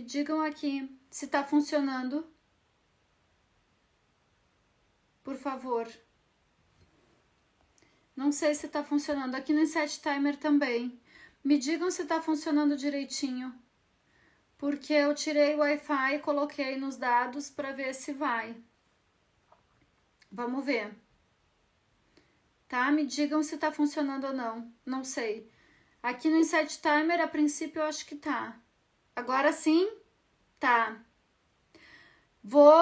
digam aqui se tá funcionando. Por favor. Não sei se tá funcionando. Aqui no Insight Timer também. Me digam se tá funcionando direitinho. Porque eu tirei o Wi-Fi e coloquei nos dados para ver se vai. Vamos ver. Tá? Me digam se tá funcionando ou não. Não sei. Aqui no Insight Timer, a princípio, eu acho que tá. Agora sim, tá. Vou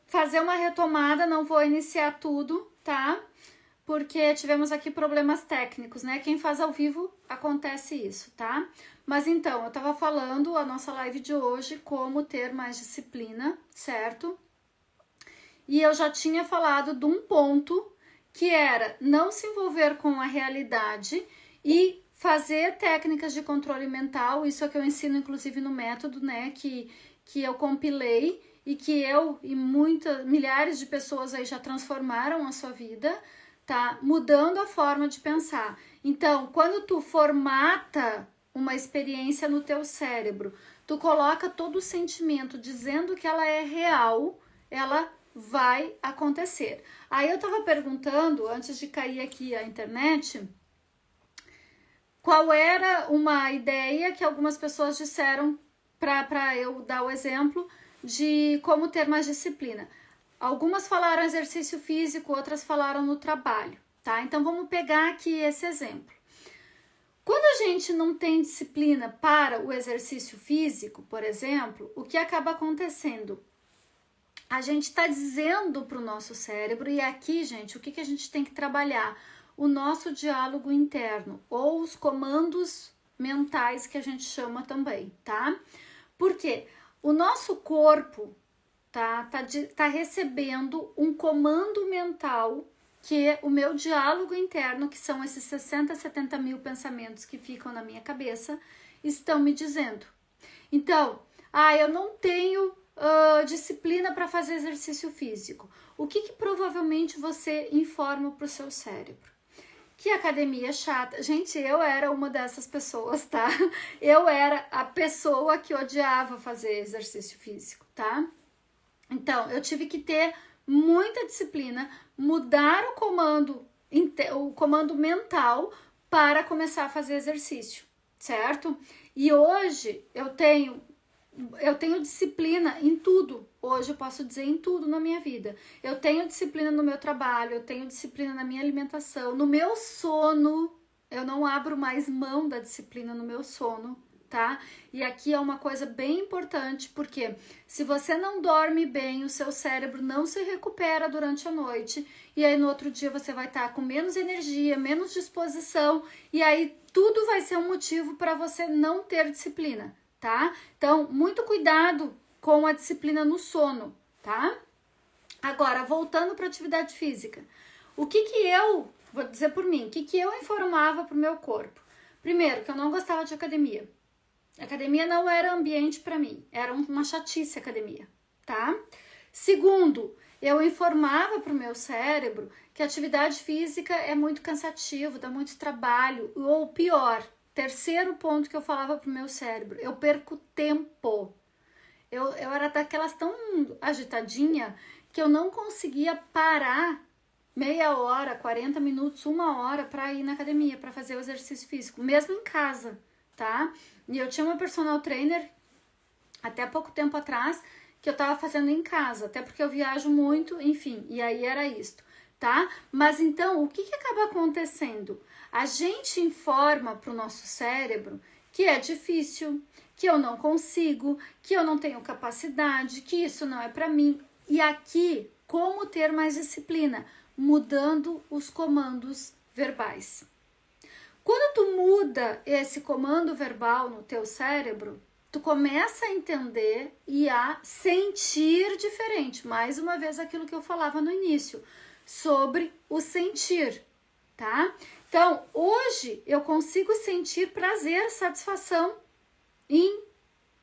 fazer uma retomada, não vou iniciar tudo, tá? Porque tivemos aqui problemas técnicos, né? Quem faz ao vivo acontece isso, tá? Mas então, eu tava falando a nossa live de hoje, como ter mais disciplina, certo? E eu já tinha falado de um ponto que era não se envolver com a realidade e fazer técnicas de controle mental. Isso é que eu ensino, inclusive, no método, né? Que eu compilei e que eu e milhares de pessoas aí já transformaram a sua vida, tá? Mudando a forma de pensar. Então, quando tu formata uma experiência no teu cérebro, tu coloca todo o sentimento dizendo que ela é real, ela vai acontecer. Aí eu tava perguntando, antes de cair aqui a internet, qual era uma ideia que algumas pessoas disseram para eu dar o exemplo de como ter mais disciplina. Algumas falaram exercício físico, outras falaram no trabalho, tá? Então vamos pegar aqui esse exemplo. Quando a gente não tem disciplina para o exercício físico, por exemplo, o que acaba acontecendo? A gente está dizendo para o nosso cérebro, e aqui, gente, o que a gente tem que trabalhar? O nosso diálogo interno, ou os comandos mentais que a gente chama também, tá? Porque o nosso corpo tá recebendo um comando mental, que é o meu diálogo interno, que são esses 60, 70 mil pensamentos que ficam na minha cabeça, estão me dizendo. Então, eu não tenho disciplina para fazer exercício físico. O que provavelmente você informa para o seu cérebro? Que academia é chata. Gente, eu era uma dessas pessoas, tá? Eu era a pessoa que odiava fazer exercício físico, tá? Então, eu tive que ter muita disciplina, mudar o comando mental para começar a fazer exercício, certo? E hoje eu tenho disciplina em tudo. Hoje eu posso dizer em tudo na minha vida. Eu tenho disciplina no meu trabalho, eu tenho disciplina na minha alimentação, no meu sono. Eu não abro mais mão da disciplina no meu sono, tá? E aqui é uma coisa bem importante, porque se você não dorme bem, o seu cérebro não se recupera durante a noite, e aí no outro dia você vai estar com menos energia, menos disposição, e aí tudo vai ser um motivo para você não ter disciplina, tá? Então, muito cuidado com a disciplina no sono, tá? Agora, voltando para atividade física. O que eu, vou dizer por mim, o que eu informava pro meu corpo? Primeiro, que eu não gostava de academia. Academia não era ambiente para mim, era uma chatice a academia, tá? Segundo, eu informava pro meu cérebro que a atividade física é muito cansativo, dá muito trabalho, ou pior, terceiro ponto que eu falava pro meu cérebro, eu perco tempo. Eu era daquelas tão agitadinha que eu não conseguia parar meia hora, 40 minutos, uma hora para ir na academia, para fazer o exercício físico, mesmo em casa, tá? E eu tinha uma personal trainer até pouco tempo atrás que eu tava fazendo em casa, até porque eu viajo muito, enfim, e aí era isto, tá? Mas então, o que acaba acontecendo? A gente informa pro nosso cérebro que é difícil, que eu não consigo, que eu não tenho capacidade, que isso não é para mim. E aqui, como ter mais disciplina? Mudando os comandos verbais. Quando tu muda esse comando verbal no teu cérebro, tu começa a entender e a sentir diferente. Mais uma vez aquilo que eu falava no início, sobre o sentir, tá? Então, hoje eu consigo sentir prazer, satisfação em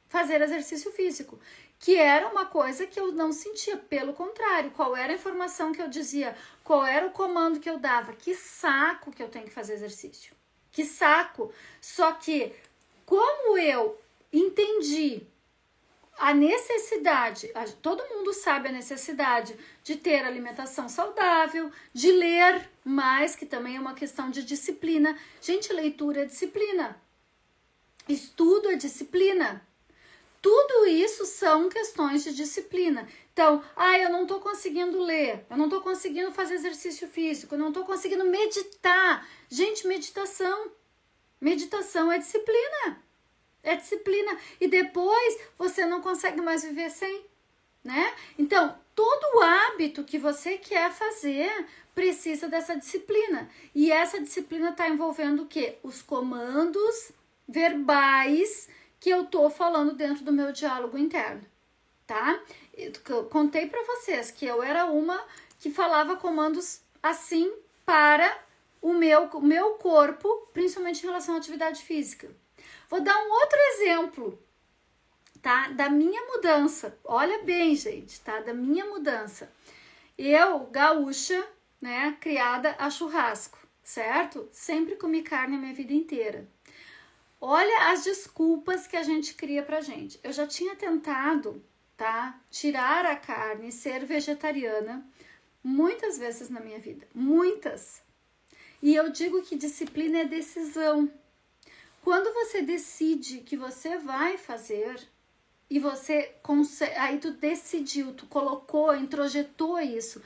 fazer exercício físico, que era uma coisa que eu não sentia, pelo contrário, qual era a informação que eu dizia, qual era o comando que eu dava, que saco que eu tenho que fazer exercício, que saco. Só que, como eu entendi a necessidade, todo mundo sabe a necessidade de ter alimentação saudável, de ler mais, que também é uma questão de disciplina. Gente, leitura é disciplina. Estudo é disciplina. Tudo isso são questões de disciplina. Então, eu não estou conseguindo ler, eu não estou conseguindo fazer exercício físico, eu não estou conseguindo meditar. Gente, meditação é disciplina. É disciplina. E depois você não consegue mais viver sem, né? Então, todo hábito que você quer fazer precisa dessa disciplina. E essa disciplina está envolvendo o quê? Os comandos verbais que eu tô falando dentro do meu diálogo interno, tá? Eu contei para vocês que eu era uma que falava comandos assim para o meu corpo, principalmente em relação à atividade física. Vou dar um outro exemplo, tá? Da minha mudança. Olha bem, gente, tá? Da minha mudança. Eu, gaúcha, né, criada a churrasco, certo? Sempre comi carne a minha vida inteira. Olha as desculpas que a gente cria pra gente. Eu já tinha tentado, tá, tirar a carne, ser vegetariana, muitas vezes na minha vida. Muitas. E eu digo que disciplina é decisão. Quando você decide que você vai fazer, e você consegue, aí tu decidiu, tu colocou, introjetou isso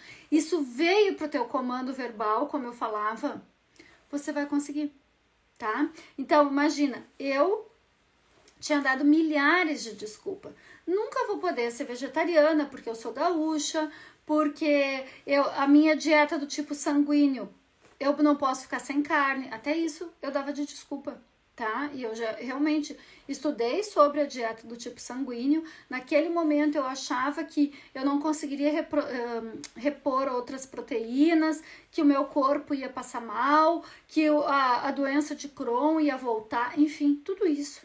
veio pro teu comando verbal, como eu falava, você vai conseguir. Tá? Então, imagina, eu tinha dado milhares de desculpas. Nunca vou poder ser vegetariana porque eu sou gaúcha, porque a minha dieta do tipo sanguíneo, eu não posso ficar sem carne. Até isso eu dava de desculpa, tá? E eu já realmente estudei sobre a dieta do tipo sanguíneo. Naquele momento eu achava que eu não conseguiria repor outras proteínas, que o meu corpo ia passar mal, que a doença de Crohn ia voltar, enfim, tudo isso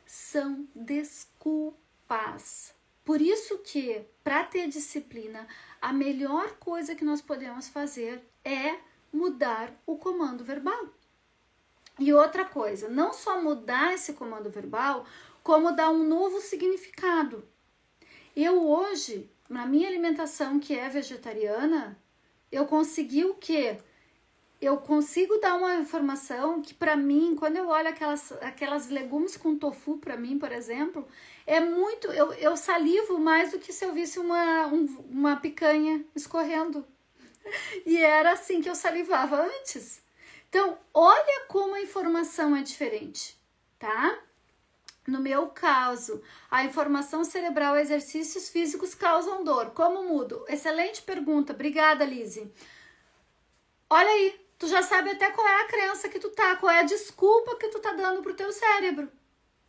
são desculpas. Por isso que, para ter disciplina, a melhor coisa que nós podemos fazer é mudar o comando verbal. E outra coisa, não só mudar esse comando verbal, como dar um novo significado. Eu hoje, na minha alimentação que é vegetariana, eu consegui o quê? Eu consigo dar uma informação que para mim, quando eu olho aquelas legumes com tofu para mim, por exemplo, é muito, eu salivo mais do que se eu visse uma picanha escorrendo. E era assim que eu salivava antes. Então, olha como a informação é diferente, tá? No meu caso, a informação cerebral e exercícios físicos causam dor. Como mudo? Excelente pergunta. Obrigada, Lizzie. Olha aí, tu já sabe até qual é a crença que tu tá, qual é a desculpa que tu tá dando pro teu cérebro.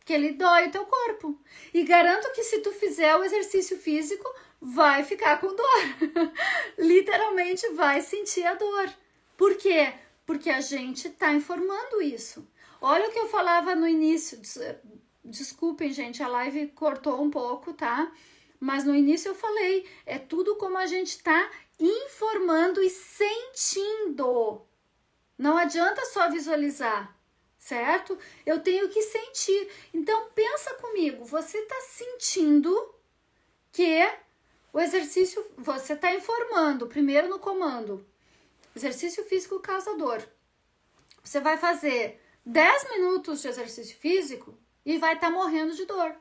Que ele dói o teu corpo. E garanto que se tu fizer o exercício físico, vai ficar com dor. Literalmente vai sentir a dor. Por quê? Porque a gente tá informando isso. Olha o que eu falava no início. Desculpem, gente, a live cortou um pouco, tá? Mas no início eu falei, é tudo como a gente tá informando e sentindo. Não adianta só visualizar, certo? Eu tenho que sentir. Então, pensa comigo, você tá sentindo que o exercício, você tá informando, primeiro no comando, exercício físico causa dor. Você vai fazer 10 minutos de exercício físico e vai estar morrendo de dor.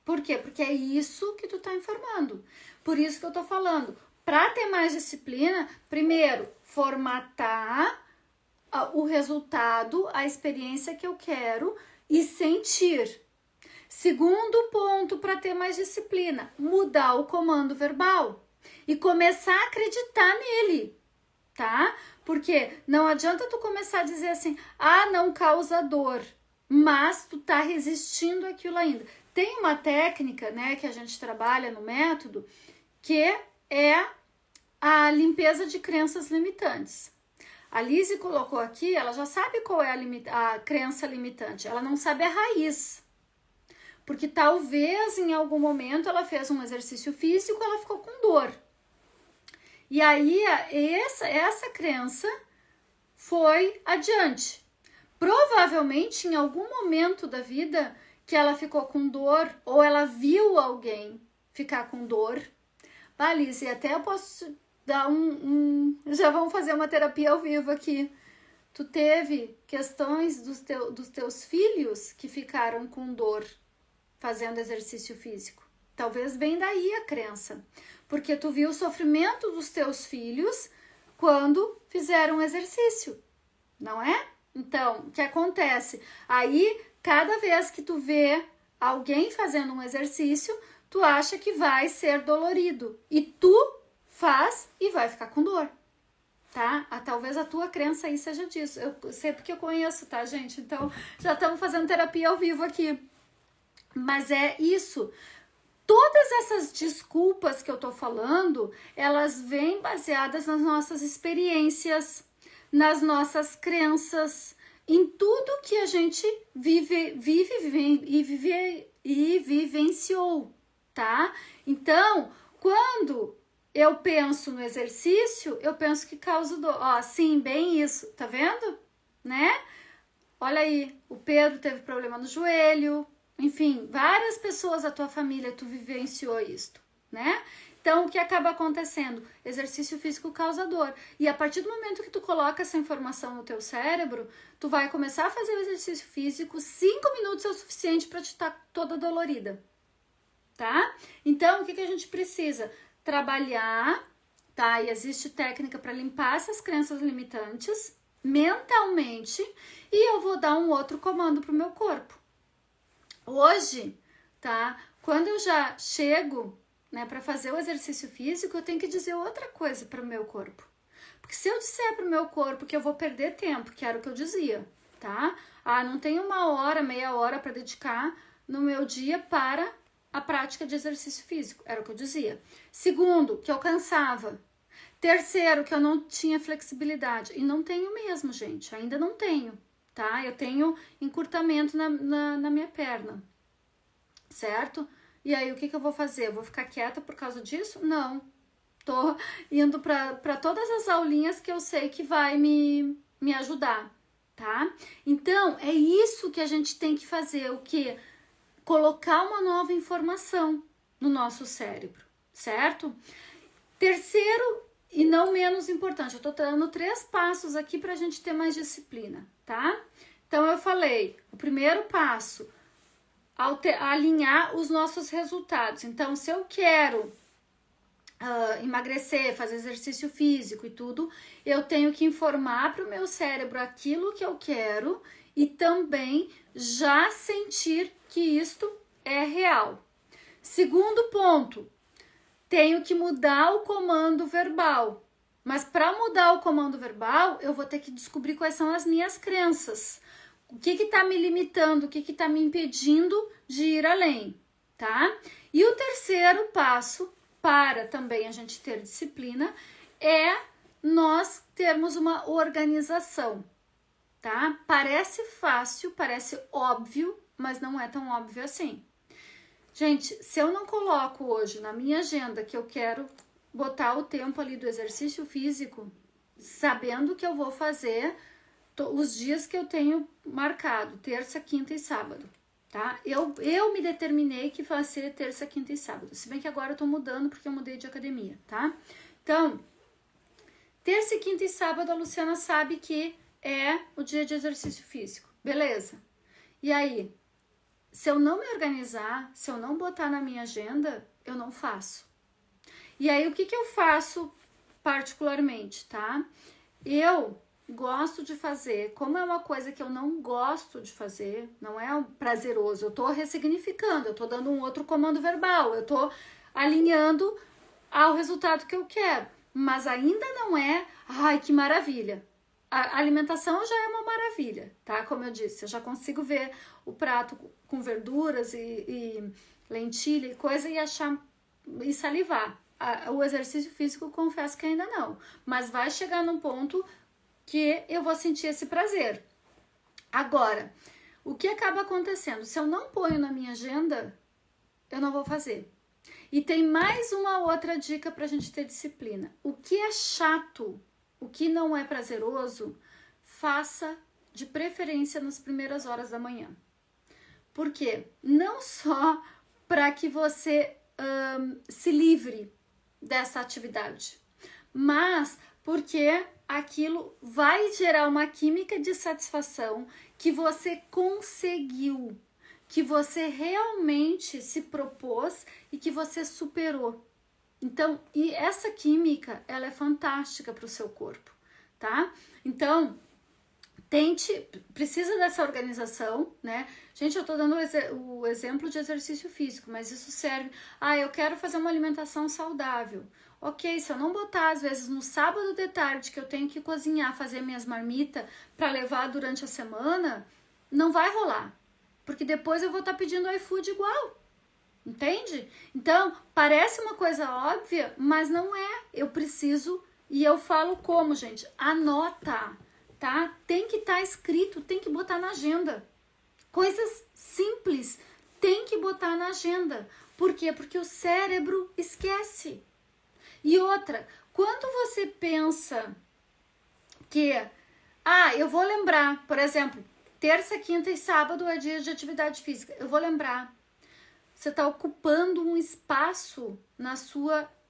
Por quê? Porque é isso que tu tá informando. Por isso que eu tô falando. Para ter mais disciplina, primeiro, formatar o resultado, a experiência que eu quero e sentir. Segundo ponto para ter mais disciplina, mudar o comando verbal e começar a acreditar nele, tá? Porque não adianta tu começar a dizer assim, não causa dor, mas tu tá resistindo àquilo ainda. Tem uma técnica, né, que a gente trabalha no método, que é a limpeza de crenças limitantes. A Lizzie colocou aqui, ela já sabe qual é a crença limitante, ela não sabe a raiz. Porque talvez em algum momento ela fez um exercício físico, ela ficou com dor. E aí essa crença foi adiante. Provavelmente em algum momento da vida que ela ficou com dor ou ela viu alguém ficar com dor. Alice, até eu posso dar já vamos fazer uma terapia ao vivo aqui. Tu teve questões dos teus filhos que ficaram com dor fazendo exercício físico. Talvez vem daí a crença, porque tu viu o sofrimento dos teus filhos quando fizeram exercício, não é? Então, o que acontece? Aí, cada vez que tu vê alguém fazendo um exercício, tu acha que vai ser dolorido e tu faz e vai ficar com dor, tá? Talvez a tua crença aí seja disso. Eu sei porque eu conheço, tá, gente? Então, já estamos fazendo terapia ao vivo aqui. Mas é isso. Todas essas desculpas que eu tô falando, elas vêm baseadas nas nossas experiências, nas nossas crenças, em tudo que a gente vivenciou, tá? Então, quando eu penso no exercício, eu penso que causa dor. Ó, sim, bem isso, tá vendo? Né? Olha aí, o Pedro teve problema no joelho, enfim, várias pessoas da tua família tu vivenciou isto, né? Então, o que acaba acontecendo? Exercício físico causa dor. E a partir do momento que tu coloca essa informação no teu cérebro, tu vai começar a fazer o exercício físico, 5 minutos é o suficiente para te estar toda dolorida, tá? Então, o que a gente precisa? Trabalhar, tá? E existe técnica para limpar essas crenças limitantes mentalmente e eu vou dar um outro comando pro meu corpo. Hoje, tá? Quando eu já chego, né, para fazer o exercício físico, eu tenho que dizer outra coisa para o meu corpo. Porque se eu disser para o meu corpo que eu vou perder tempo, que era o que eu dizia, tá? Ah, não tenho uma hora, meia hora para dedicar no meu dia para a prática de exercício físico, era o que eu dizia. Segundo, que eu cansava. Terceiro, que eu não tinha flexibilidade. E não tenho mesmo, gente, ainda não tenho. Tá? Eu tenho encurtamento na minha perna, certo? E aí, o que eu vou fazer? Eu vou ficar quieta por causa disso? Não. Tô indo para todas as aulinhas que eu sei que vai me ajudar, tá? Então, é isso que a gente tem que fazer, o quê? Colocar uma nova informação no nosso cérebro, certo? Terceiro, e não menos importante, eu tô dando 3 passos aqui pra gente ter mais disciplina, tá? Então, eu falei, o primeiro passo, alinhar os nossos resultados. Então, se eu quero emagrecer, fazer exercício físico e tudo, eu tenho que informar para o meu cérebro aquilo que eu quero e também já sentir que isto é real. Segundo ponto, tenho que mudar o comando verbal. Mas para mudar o comando verbal, eu vou ter que descobrir quais são as minhas crenças. O que está me limitando, o que está me impedindo de ir além, tá? E o terceiro passo, para também a gente ter disciplina, é nós termos uma organização, tá? Parece fácil, parece óbvio, mas não é tão óbvio assim. Gente, se eu não coloco hoje na minha agenda que eu quero botar o tempo ali do exercício físico, sabendo que eu vou fazer os dias que eu tenho marcado, terça, quinta e sábado, tá? Eu me determinei que vai ser terça, quinta e sábado, se bem que agora eu tô mudando porque eu mudei de academia, tá? Então, terça, quinta e sábado a Luciana sabe que é o dia de exercício físico, beleza? E aí, se eu não me organizar, se eu não botar na minha agenda, eu não faço. E aí, o que eu faço particularmente, tá? Eu gosto de fazer, como é uma coisa que eu não gosto de fazer, não é prazeroso, eu tô ressignificando, eu tô dando um outro comando verbal, eu tô alinhando ao resultado que eu quero, mas ainda não é, ai, que maravilha. A alimentação já é uma maravilha, tá? Como eu disse, eu já consigo ver o prato com verduras e lentilha e coisa e achar e salivar. O exercício físico, confesso que ainda não, mas vai chegar num ponto que eu vou sentir esse prazer. Agora, o que acaba acontecendo? Se eu não ponho na minha agenda, eu não vou fazer. E tem mais uma outra dica pra gente ter disciplina. O que é chato, o que não é prazeroso, faça de preferência nas primeiras horas da manhã. Por quê? Não só para que você se livre dessa atividade, mas porque aquilo vai gerar uma química de satisfação que você conseguiu, que você realmente se propôs e que você superou. Então, e essa química, ela é fantástica para o seu corpo, tá? Então, precisa dessa organização, né? Gente, eu tô dando o exemplo de exercício físico, mas isso serve. Eu quero fazer uma alimentação saudável. Ok, se eu não botar, às vezes, no sábado de tarde, que eu tenho que cozinhar, fazer minhas marmitas para levar durante a semana, não vai rolar. Porque depois eu vou estar pedindo iFood igual. Entende? Então, parece uma coisa óbvia, mas não é. Eu preciso, e eu falo como, gente? Anota, tá? Tem que estar escrito, tem que botar na agenda. Coisas simples, tem que botar na agenda. Por quê? Porque o cérebro esquece. E outra, quando você pensa que, eu vou lembrar, por exemplo, terça, quinta e sábado é dia de atividade física, eu vou lembrar. Você está ocupando um espaço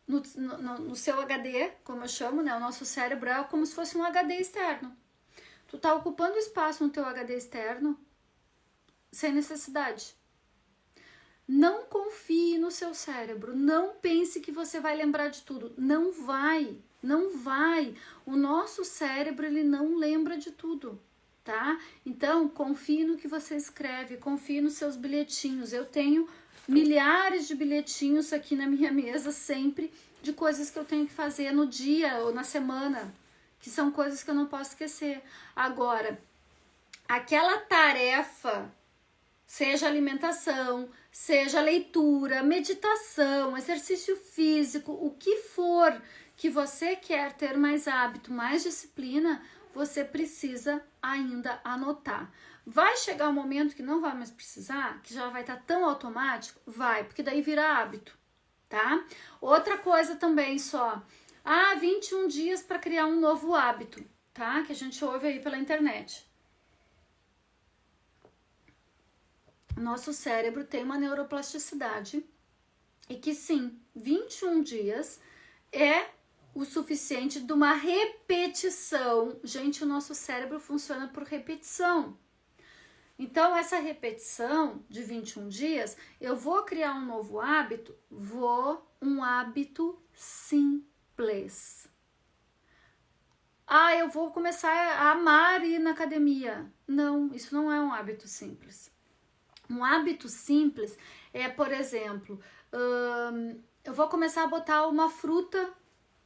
no seu HD, como eu chamo, né? O nosso cérebro é como se fosse um HD externo. Tu está ocupando espaço no teu HD externo sem necessidade. Não confie no seu cérebro. Não pense que você vai lembrar de tudo. Não vai. Não vai. O nosso cérebro, ele não lembra de tudo, tá? Então, confie no que você escreve. Confie nos seus bilhetinhos. Eu tenho milhares de bilhetinhos aqui na minha mesa sempre de coisas que eu tenho que fazer no dia ou na semana, que são coisas que eu não posso esquecer. Agora, aquela tarefa, seja alimentação, seja leitura, meditação, exercício físico, o que for que você quer ter mais hábito, mais disciplina, você precisa ainda anotar. Vai chegar um momento que não vai mais precisar, que já vai estar tão automático? Vai, porque daí vira hábito, tá? Outra coisa também só, 21 dias para criar um novo hábito, tá? Que a gente ouve aí pela internet. O nosso cérebro tem uma neuroplasticidade e que sim, 21 dias é o suficiente de uma repetição. Gente, o nosso cérebro funciona por repetição. Então, essa repetição de 21 dias, eu vou criar um novo hábito? Um hábito simples. Eu vou começar a amar ir na academia. Não, isso não é um hábito simples. Um hábito simples é, por exemplo, eu vou começar a botar uma fruta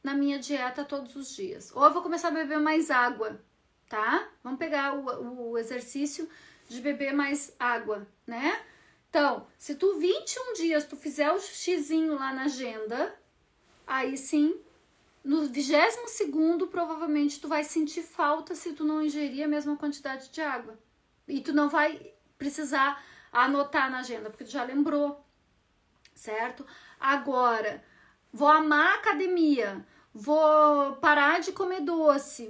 na minha dieta todos os dias. Ou eu vou começar a beber mais água, tá? Vamos pegar o exercício de beber mais água, né? Então, se tu 21 dias tu fizer o xizinho lá na agenda, aí sim, no 22º provavelmente tu vai sentir falta se tu não ingerir a mesma quantidade de água. E tu não vai precisar anotar na agenda, porque tu já lembrou, certo? Agora, vou amar a academia, vou parar de comer doce,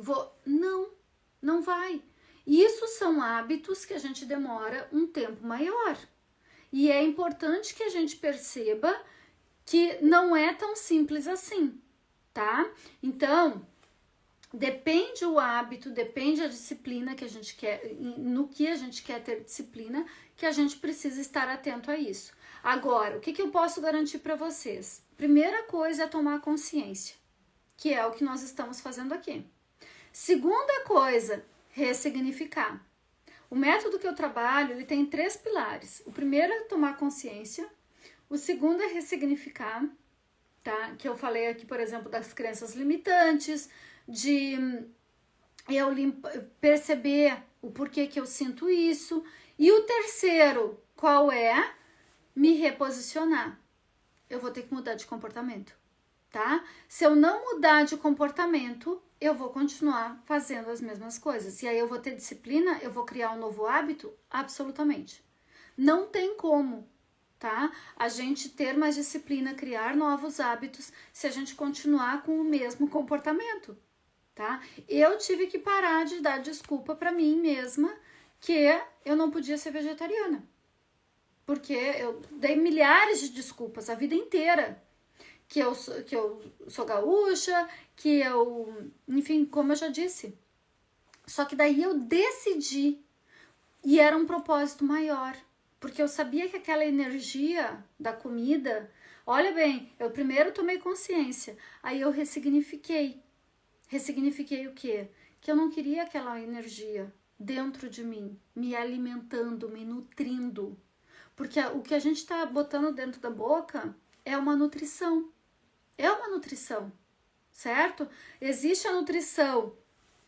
não vai. Isso são hábitos que a gente demora um tempo maior. E é importante que a gente perceba que não é tão simples assim, tá? Então, depende o hábito, depende a disciplina que a gente quer, no que a gente quer ter disciplina, que a gente precisa estar atento a isso. Agora, o que eu posso garantir para vocês? Primeira coisa é tomar consciência, que é o que nós estamos fazendo aqui. Segunda coisa, ressignificar. O método que eu trabalho, ele tem 3 pilares. O primeiro é tomar consciência, o segundo é ressignificar, tá? Que eu falei aqui, por exemplo, das crenças limitantes, de eu perceber o porquê que eu sinto isso. E o terceiro, qual é? Me reposicionar. Eu vou ter que mudar de comportamento, tá? Se eu não mudar de comportamento, eu vou continuar fazendo as mesmas coisas. E aí eu vou ter disciplina, eu vou criar um novo hábito? Absolutamente. Não tem como, tá? A gente ter mais disciplina, criar novos hábitos, se a gente continuar com o mesmo comportamento, tá? Eu tive que parar de dar desculpa para mim mesma que eu não podia ser vegetariana. Porque eu dei milhares de desculpas a vida inteira. Que eu sou gaúcha, que eu... Enfim, como eu já disse. Só que daí eu decidi. E era um propósito maior. Porque eu sabia que aquela energia da comida... Olha bem, eu primeiro tomei consciência. Aí eu ressignifiquei. Ressignifiquei o quê? Que eu não queria aquela energia dentro de mim, me alimentando, me nutrindo. Porque o que a gente está botando dentro da boca é uma nutrição. É uma nutrição, certo? Existe a nutrição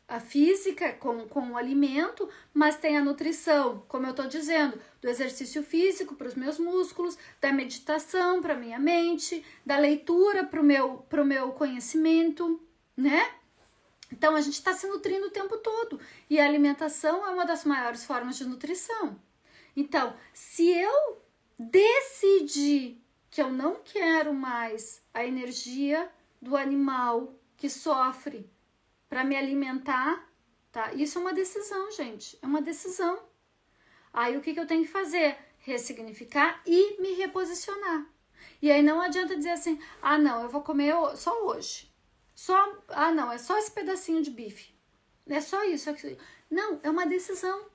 a física com o alimento, mas tem a nutrição, como eu estou dizendo, do exercício físico para os meus músculos, da meditação para minha mente, da leitura para o meu conhecimento, né? Então a gente está se nutrindo o tempo todo e a alimentação é uma das maiores formas de nutrição. Então, se eu decidir que eu não quero mais a energia do animal que sofre para me alimentar, tá? Isso é uma decisão, gente, é uma decisão. Aí o que eu tenho que fazer? Ressignificar e me reposicionar. E aí não adianta dizer assim, ah não, eu vou comer só hoje. Não, é só esse pedacinho de bife. É só isso. Não, é uma decisão.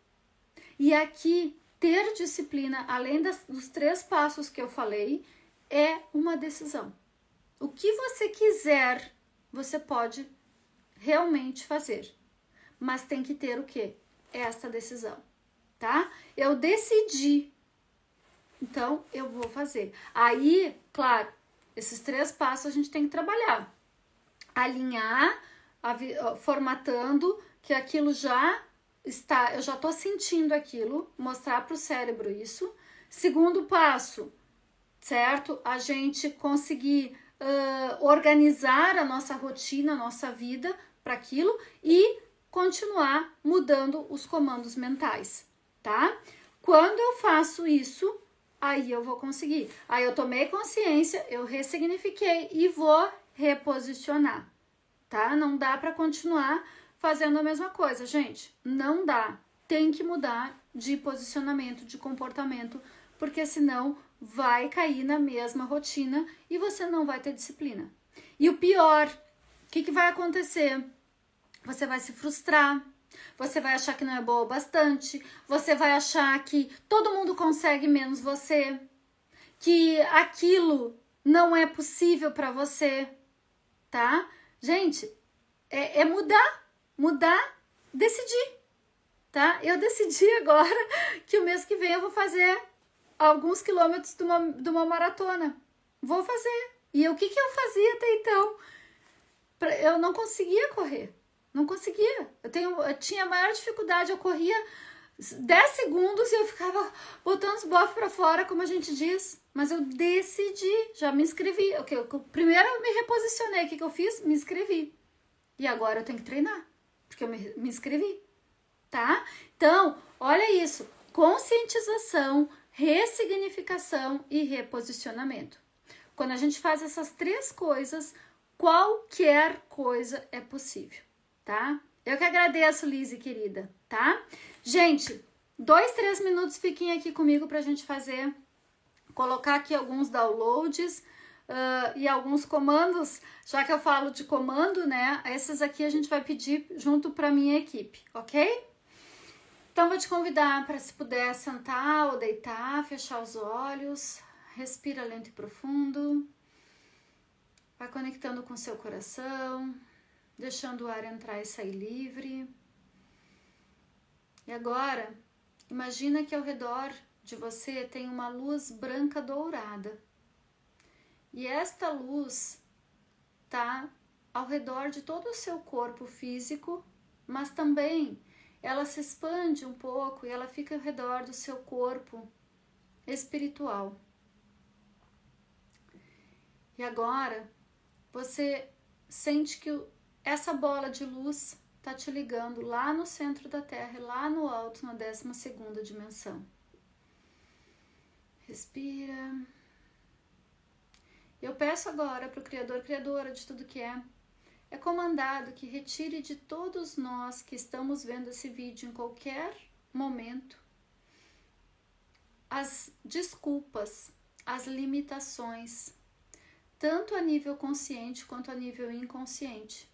E aqui, ter disciplina, além dos 3 passos que eu falei, é uma decisão. O que você quiser, você pode realmente fazer. Mas tem que ter o quê? Esta decisão, tá? Eu decidi, então eu vou fazer. Aí, claro, esses 3 passos a gente tem que trabalhar. Alinhar, formatando que aquilo já está, eu já tô sentindo aquilo, mostrar para o cérebro isso. Segundo passo, certo? A gente conseguir organizar a nossa rotina, a nossa vida para aquilo e continuar mudando os comandos mentais, tá? Quando eu faço isso, aí eu vou conseguir. Aí eu tomei consciência, eu ressignifiquei e vou reposicionar, tá? Não dá para continuar fazendo a mesma coisa, gente. Não dá. Tem que mudar de posicionamento, de comportamento, porque senão vai cair na mesma rotina e você não vai ter disciplina. E o pior, o que vai acontecer? Você vai se frustrar, você vai achar que não é boa o bastante, você vai achar que todo mundo consegue menos você, que aquilo não é possível para você, tá? Gente, é mudar, decidir, tá? Eu decidi agora que o mês que vem eu vou fazer alguns quilômetros de uma maratona. Vou fazer. E o que eu fazia até então? Eu não conseguia correr. Não conseguia. Eu tinha maior dificuldade. Eu corria 10 segundos e eu ficava botando os bofs pra fora, como a gente diz. Mas eu decidi, já me inscrevi. Primeiro eu me reposicionei. O que eu fiz? Me inscrevi. E agora eu tenho que treinar, porque eu me inscrevi, tá? Então, olha isso. Conscientização, ressignificação e reposicionamento. Quando a gente faz essas 3 coisas, qualquer coisa é possível, tá? Eu que agradeço, Lizzy, querida, tá? Gente, 2, 3 minutos fiquem aqui comigo pra gente colocar aqui alguns downloads e alguns comandos, já que eu falo de comando, né? Esses aqui a gente vai pedir junto pra minha equipe, ok? Então, vou te convidar para, se puder, sentar ou deitar, fechar os olhos, respira lento e profundo, vai conectando com o seu coração, deixando o ar entrar e sair livre. E agora, imagina que ao redor de você tem uma luz branca dourada. E esta luz tá ao redor de todo o seu corpo físico, mas também ela se expande um pouco e ela fica ao redor do seu corpo espiritual. E agora você sente que essa bola de luz está te ligando lá no centro da Terra, lá no alto, na 12ª dimensão. Respira. Eu peço agora para o Criador, Criadora de tudo que é comandado que retire de todos nós que estamos vendo esse vídeo em qualquer momento as desculpas, as limitações, tanto a nível consciente quanto a nível inconsciente.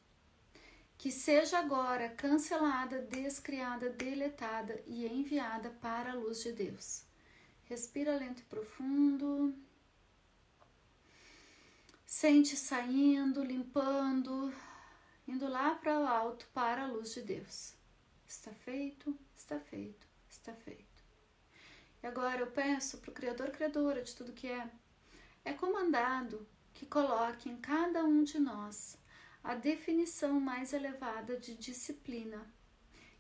Que seja agora cancelada, descriada, deletada e enviada para a luz de Deus. Respira lento e profundo. Sente saindo, limpando, indo lá para o alto, para a luz de Deus. Está feito, está feito, está feito. E agora eu peço para o Criador, Criadora de tudo que é comandado que coloque em cada um de nós a definição mais elevada de disciplina,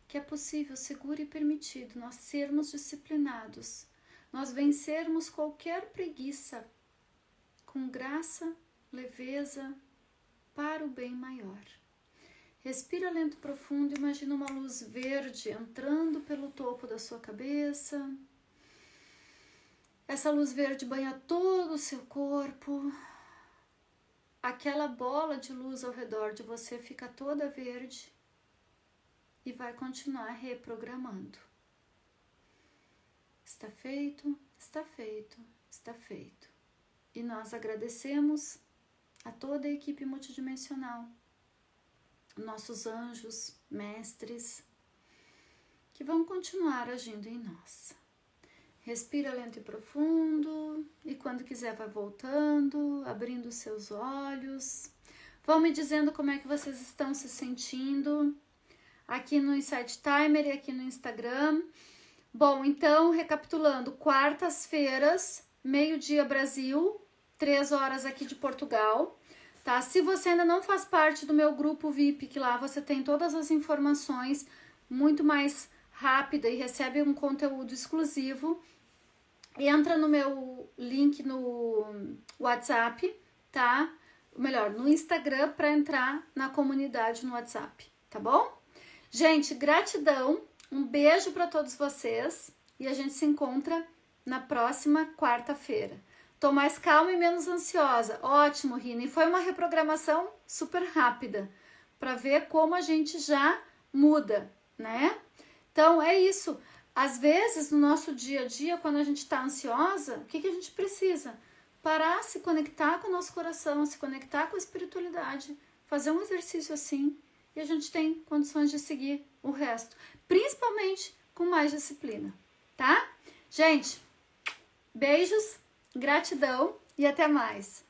que é possível, seguro e permitido nós sermos disciplinados, nós vencermos qualquer preguiça com graça, leveza, para o bem maior. Respira lento e profundo, imagina uma luz verde entrando pelo topo da sua cabeça. Essa luz verde banha todo o seu corpo. Aquela bola de luz ao redor de você fica toda verde e vai continuar reprogramando. Está feito, está feito, está feito. E nós agradecemos a toda a equipe multidimensional, nossos anjos, mestres, que vão continuar agindo em nós. Respira lento e profundo e quando quiser vai voltando, abrindo os seus olhos. Vão me dizendo como é que vocês estão se sentindo aqui no Insight Timer e aqui no Instagram. Bom, então, recapitulando, quartas-feiras, meio-dia Brasil, 3 horas aqui de Portugal, tá? Se você ainda não faz parte do meu grupo VIP, que lá você tem todas as informações muito mais rápida e recebe um conteúdo exclusivo, entra no meu link no WhatsApp, tá? Melhor, no Instagram para entrar na comunidade no WhatsApp, tá bom? Gente, gratidão, um beijo para todos vocês e a gente se encontra na próxima quarta-feira. Tô mais calma e menos ansiosa. Ótimo, Rina. E foi uma reprogramação super rápida para ver como a gente já muda, né? Então, é isso. Às vezes, no nosso dia a dia, quando a gente está ansiosa, o que a gente precisa? Parar, se conectar com o nosso coração, se conectar com a espiritualidade, fazer um exercício assim, e a gente tem condições de seguir o resto. Principalmente com mais disciplina, tá? Gente, beijos, gratidão e até mais.